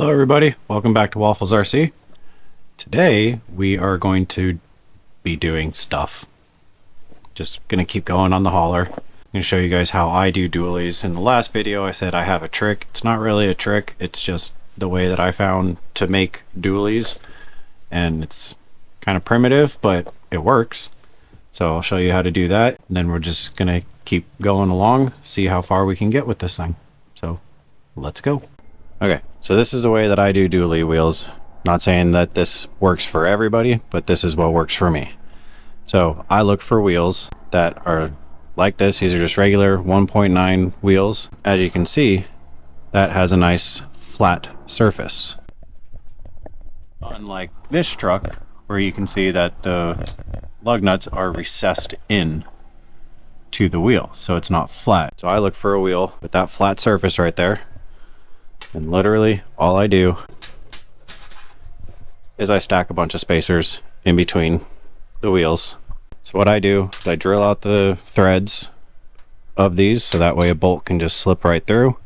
Hello everybody, welcome back to Waffles RC. Today we are going to be doing stuff. Just gonna keep going on the hauler. I'm gonna show you guys how I do dualies. In the last video I said I have a trick. It's not really a trick, it's just the way that I found to make dualies. And it's kind of primitive, but it works. So I'll show you how to do that. And then we're just gonna keep going along, see how far we can get with this thing. So let's go. Okay, so this is the way that I do dually wheels. Not saying that this works for everybody, but this is what works for me. So I look for wheels that are like this. These are just regular 1.9 wheels. As you can see, that has a nice flat surface. Unlike this truck, where you can see that the lug nuts are recessed in to the wheel, so it's not flat. So I look for a wheel with that flat surface right there. And literally all I do is I stack a bunch of spacers in between the wheels. So what I do is I drill out the threads of these so that way a bolt can just slip right through.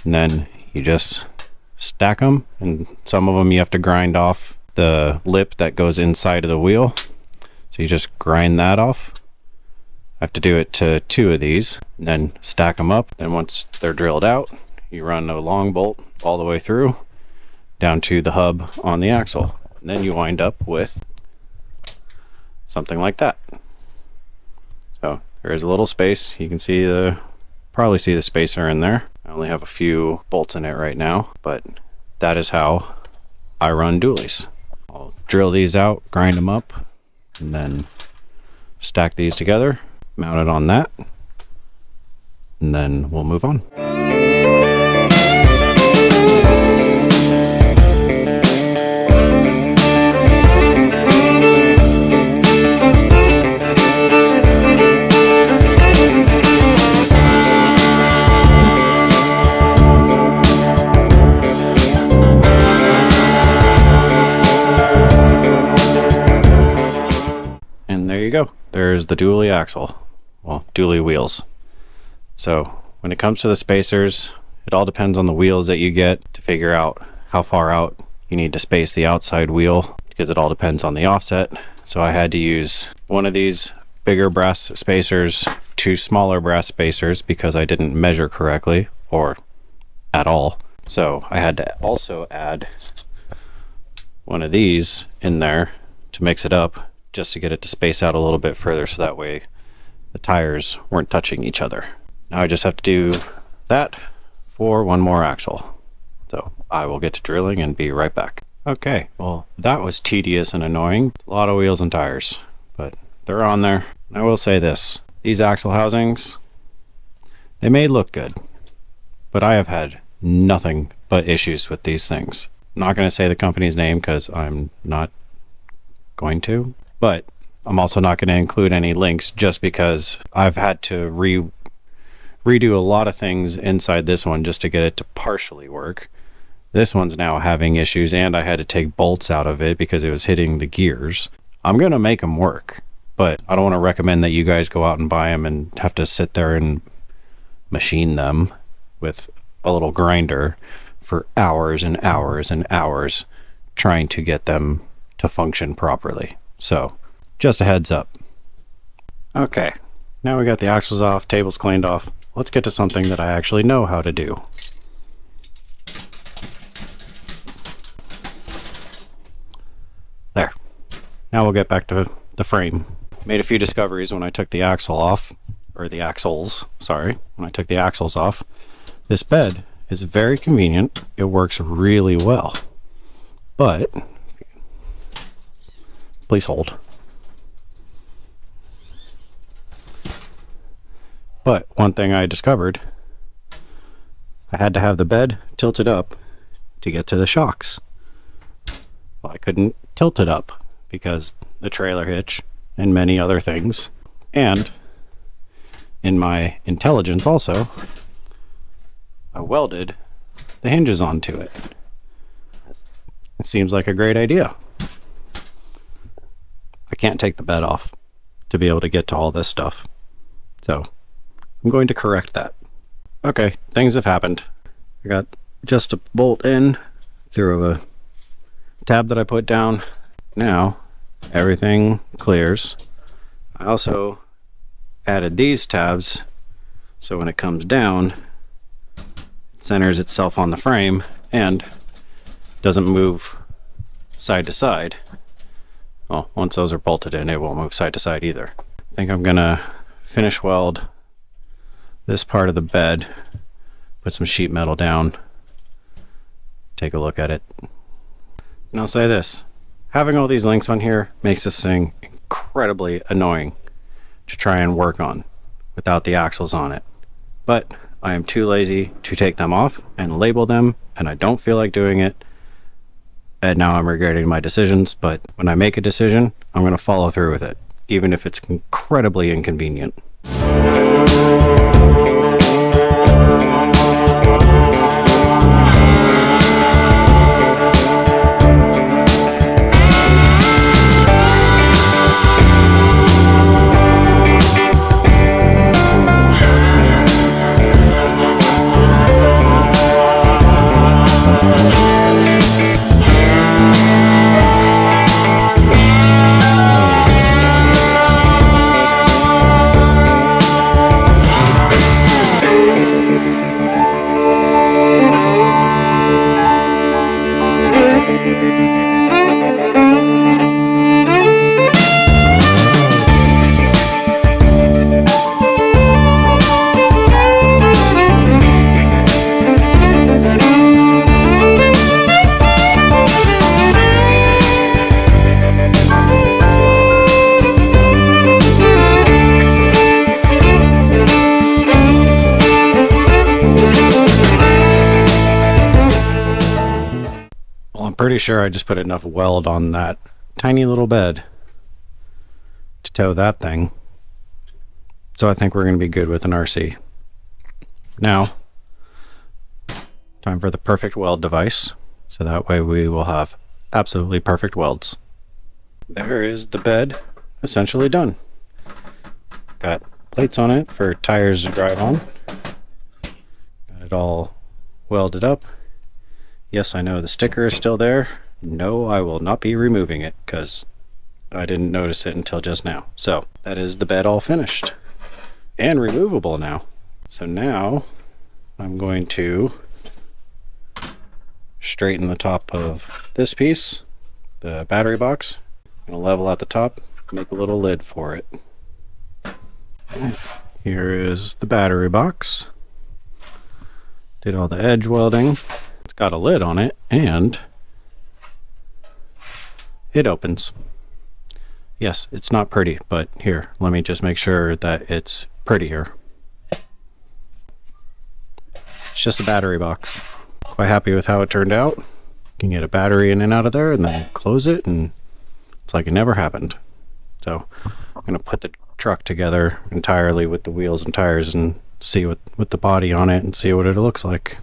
And then you just stack them, and some of them you have to grind off the lip that goes inside of the wheel. So you just grind that off. I have to do it to 2 of these, and then stack them up. And once they're drilled out, you run a long bolt all the way through down to the hub on the axle. And then you wind up with something like that. So there is a little space. You can see probably see the spacer in there. I only have a few bolts in it right now, but that is how I run dualies. I'll drill these out, grind them up, and then stack these together, mount it on that, and then we'll move on. And there you go. There's the dually axle. Well, dually wheels. So when it comes to the spacers, it all depends on the wheels that you get to figure out how far out you need to space the outside wheel, because it all depends on the offset. So I had to use one of these bigger brass spacers, 2 smaller brass spacers, because I didn't measure correctly or at all. So I had to also add one of these in there to mix it up, just to get it to space out a little bit further, so that way the tires weren't touching each other. Now I just have to do that for one more axle. So I will get to drilling and be right back. Okay, well that was tedious and annoying. A lot of wheels and tires, but they're on there. And I will say this, these axle housings, they may look good, but I have had nothing but issues with these things. I'm not going to say the company's name because I'm not going to, but I'm also not going to include any links just because I've had to redo a lot of things inside this one just to get it to partially work. This one's now having issues, and I had to take bolts out of it because it was hitting the gears. I'm going to make them work, but I don't want to recommend that you guys go out and buy them and have to sit there and machine them with a little grinder for hours and hours and hours trying to get them to function properly. So just a heads up. Okay, now we got the axles off, tables cleaned off. Let's get to something that I actually know how to do. There. Now we'll get back to the frame. Made a few discoveries when I took the axle off, or the axles, sorry, when I took the axles off. This bed is very convenient. It works really well. But please hold. But one thing I discovered, I had to have the bed tilted up to get to the shocks. Well, I couldn't tilt it up because the trailer hitch and many other things. And in my intelligence also, I welded the hinges onto it. It seems like a great idea. I can't take the bed off to be able to get to all this stuff. So I'm going to correct that. Okay, things have happened. I got just a bolt in through a tab that I put down. Now everything clears. I also added these tabs so when it comes down, it centers itself on the frame and doesn't move side to side. Well, once those are bolted in, it won't move side to side either. I think I'm gonna finish weld this part of the bed, put some sheet metal down, take a look at it. And I'll say this, having all these links on here makes this thing incredibly annoying to try and work on without the axles on it. But I am too lazy to take them off and label them, and I don't feel like doing it. And now I'm regretting my decisions, but when I make a decision, I'm going to follow through with it, even if it's incredibly inconvenient. Pretty sure I just put enough weld on that tiny little bed to tow that thing. So I think we're going to be good with an RC. Now, time for the perfect weld device. So that way we will have absolutely perfect welds. There is the bed essentially done. Got plates on it for tires to drive on. Got it all welded up. Yes, I know the sticker is still there. No, I will not be removing it because I didn't notice it until just now. So that is the bed all finished and removable now. So now I'm going to straighten the top of this piece, the battery box. I'm going to level out the top, make a little lid for it. Here is the battery box. Did all the edge welding. It's got a lid on it and it opens. Yes, it's not pretty, but here, let me just make sure that it's prettier. It's just a battery box. Quite happy with how it turned out. You can get a battery in and out of there and then close it and it's like it never happened. So I'm going to put the truck together entirely with the wheels and tires and see what with the body on it and see what it looks like.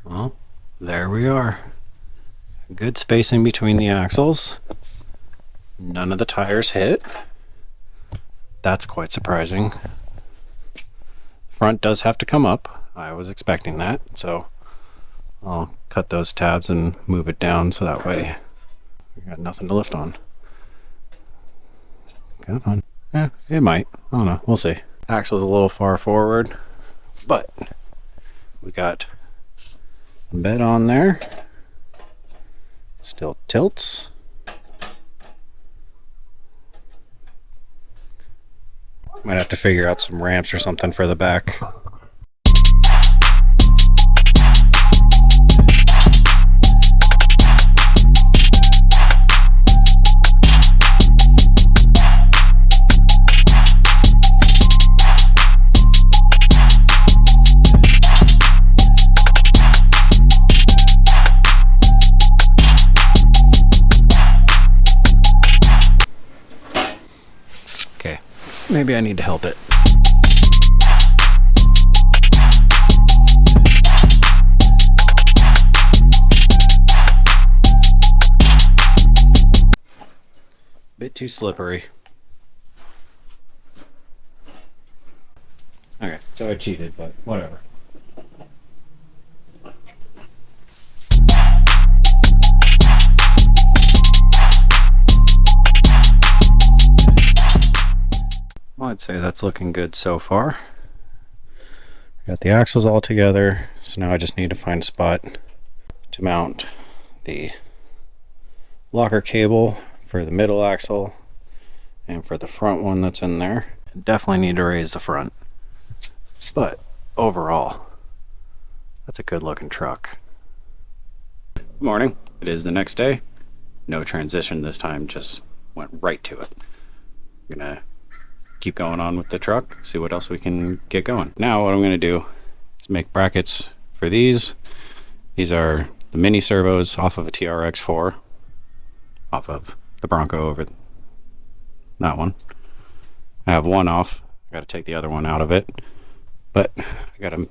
Well, there we are. Good spacing between the axles. None of the tires hit. That's quite surprising. Front does have to come up. I was expecting that, so I'll cut those tabs and move it down so that way we got nothing to lift on. Come on. Yeah, it might. I don't know. We'll see. Axle's a little far forward, but we got the bed on there. Still tilts. Might have to figure out some ramps or something for the back. Okay, maybe I need to help it. Bit too slippery. Okay, so I cheated, but whatever. Well, I'd say that's looking good so far. Got the axles all together, so now I just need to find a spot to mount the locker cable for the middle axle and for the front one that's in there. Definitely need to raise the front, but overall, that's a good looking truck. Good morning. It is the next day. No transition this time, just went right to it. I'm gonna keep going on with the truck, see what else we can get going. Now what I'm gonna do is make brackets for these. These are the mini servos off of a TRX4, off of the Bronco over that one. I have one off. I gotta take the other one out of it, but I gotta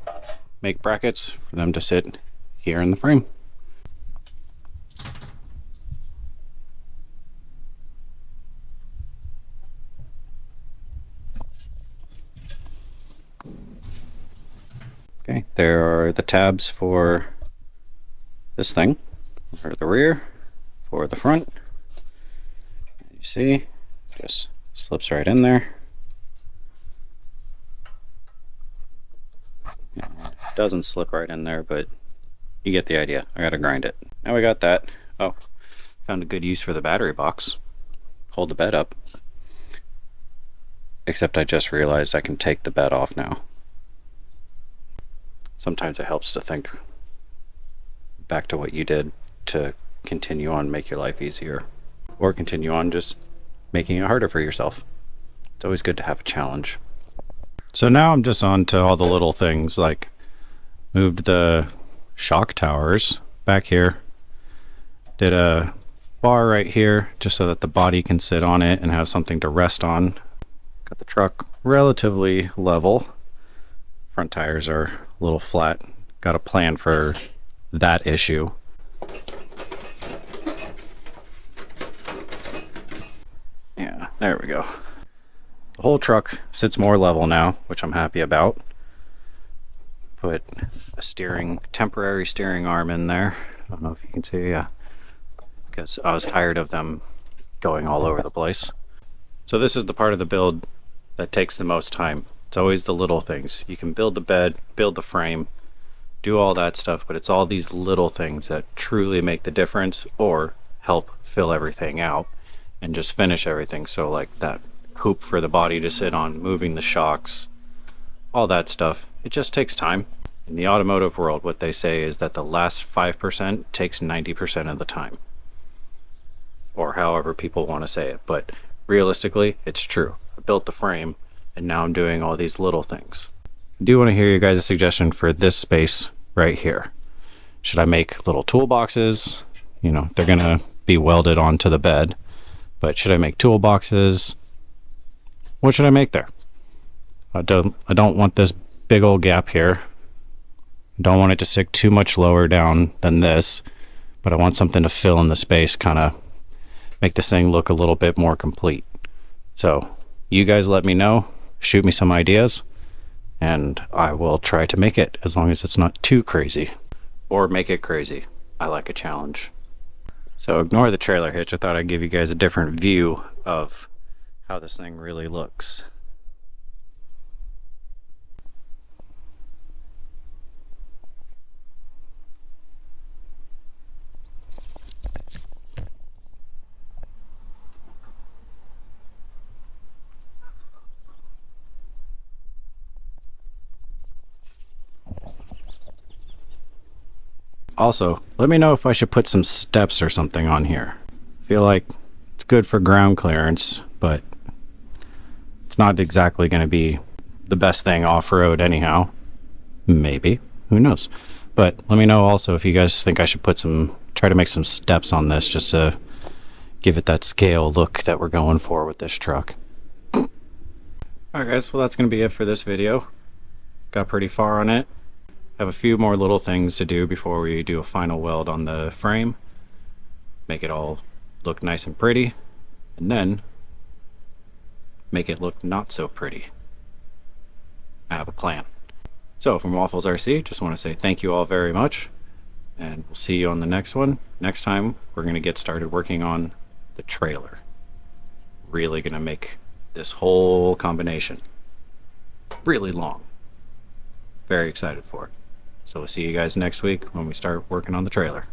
make brackets for them to sit here in the frame. Okay, there are the tabs for this thing, for the rear, for the front. You see, just slips right in there. It doesn't slip right in there, but you get the idea. I gotta grind it. Now we got that. Oh, found a good use for the battery box. Hold the bed up. Except I just realized I can take the bed off now. Sometimes it helps to think back to what you did to continue on, make your life easier, or continue on just making it harder for yourself. It's always good to have a challenge. So now I'm just on to all the little things, like moved the shock towers back here, did a bar right here just so that the body can sit on it and have something to rest on. Got the truck relatively level. Front tires are a little flat. Got a plan for that issue. Yeah, there we go. The whole truck sits more level now, which I'm happy about. Put a temporary steering arm in there. I don't know if you can see, yeah, because I was tired of them going all over the place. So this is the part of the build that takes the most time. It's always the little things. You can build the bed, build the frame, do all that stuff, but it's all these little things that truly make the difference or help fill everything out and just finish everything. So like that hoop for the body to sit on, moving the shocks, all that stuff. It just takes time. In the automotive world, what they say is that the last 5% takes 90% of the time. Or however people want to say it. But realistically, it's true. I built the frame, and now I'm doing all these little things. I do want to hear you guys' suggestion for this space right here. Should I make little toolboxes? You know, they're gonna be welded onto the bed, but should I make toolboxes? What should I make there? I don't want this big old gap here. I don't want it to stick too much lower down than this, but I want something to fill in the space, kind of make this thing look a little bit more complete. So You guys let me know, shoot me some ideas, and I will try to make it, as long as it's not too crazy. Or make it crazy. I like a challenge. So ignore the trailer hitch. I thought I'd give you guys a different view of how this thing really looks. Also, let me know if I should put some steps or something on here. I feel like it's good for ground clearance, but it's not exactly going to be the best thing off-road anyhow. Maybe. Who knows? But let me know also if you guys think I should try to make some steps on this, just to give it that scale look that we're going for with this truck. Alright guys, well that's going to be it for this video. Got pretty far on it. Have a few more little things to do before we do a final weld on the frame. Make it all look nice and pretty. And then make it look not so pretty. I have a plan. So from Waffles RC, just want to say thank you all very much. And we'll see you on the next one. Next time, we're going to get started working on the trailer. Really going to make this whole combination really long. Very excited for it. So we'll see you guys next week when we start working on the trailer.